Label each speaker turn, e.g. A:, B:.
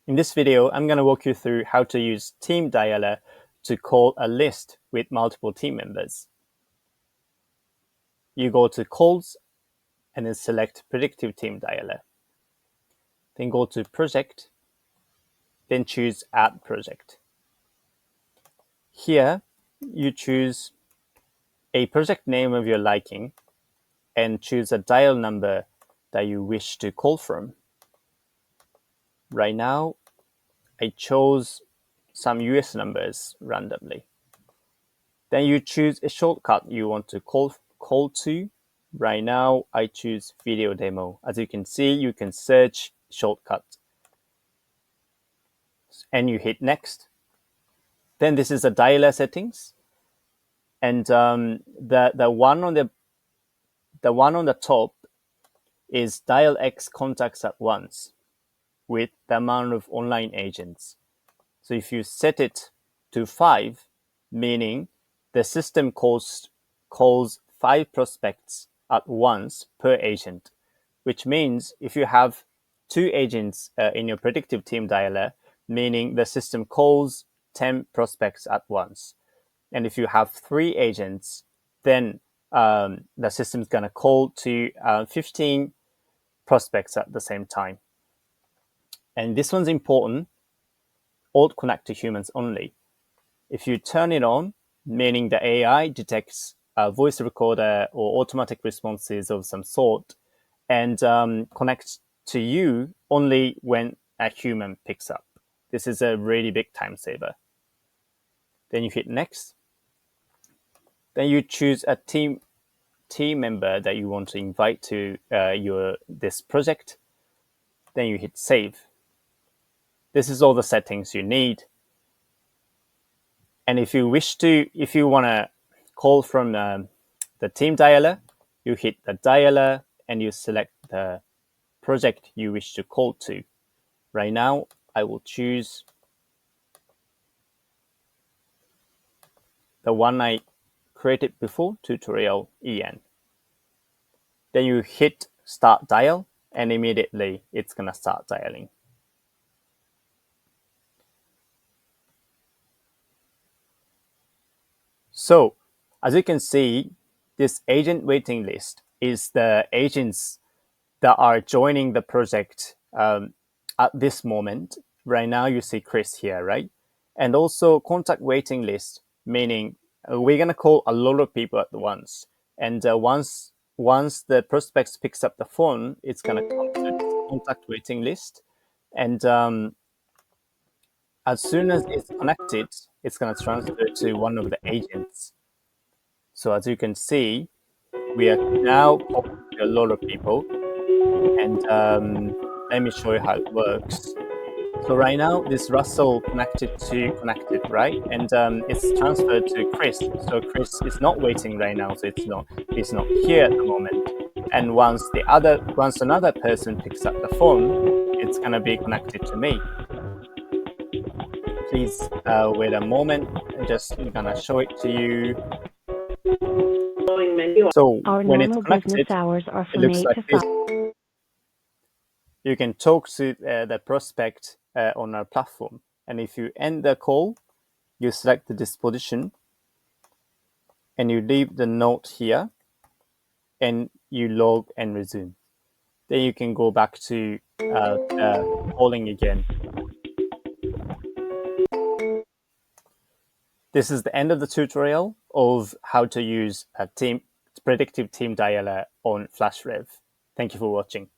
A: In this video, I'm going to walk you through how to use Team Dialer to call a list with multiple team members. You go to Calls and then select Predictive Team Dialer. Then go to Project, then choose Add Project. Here, you choose a project name of your liking and choose a dial number that you wish to call from. Right now, I chose some US numbers randomly. Then you choose a shortcut you want to call to. Right now, I choose video demo. As you can see, you can search shortcut. And you hit next. Then this is the dialer settings. And the one on the top is dial X contacts at once with the amount of online agents. So if you set it to 5, meaning the system calls 5 prospects at once per agent, which means if you have 2 agents in your predictive team dialer, meaning the system calls 10 prospects at once. And if you have 3 agents, then the system is going to call to 15 prospects at the same time. And this one's important. Alt connect to humans only. If you turn it on, meaning the AI detects a voice recorder or automatic responses of some sort and connects to you only when a human picks up. This is a really big time saver. Then you hit next. Then you choose a team member that you want to invite to this project. Then you hit save. This is all the settings you need. And if you want to call from the team dialer, you hit the dialer and you select the project you wish to call to. Right now, I will choose the one I created before, tutorial EN. Then you hit start dial and immediately it's going to start dialing. So, as you can see, this agent waiting list is the agents that are joining the project at this moment. Right now, you see Chris here, right? And also contact waiting list, meaning we're going to call a lot of people at once. And once the prospects picks up the phone, it's going to come to this contact waiting list. And as soon as it's connected, it's going to transfer to one of the agents. So as you can see, we are now talking to a lot of people. And let me show you how it works. So right now, this Russell connected, right? And it's transferred to Chris. So Chris is not waiting right now, so he's not here at the moment. And once another person picks up the phone, it's gonna be connected to me. Please wait a moment. I'm gonna show it to you. So when it's connected, it looks like this. You can talk to the prospect on our platform. And if you end the call, you select the disposition and you leave the note here and you log and resume. Then you can go back to calling again. This is the end of the tutorial of how to use a predictive team dialer on FlashRev. Thank you for watching.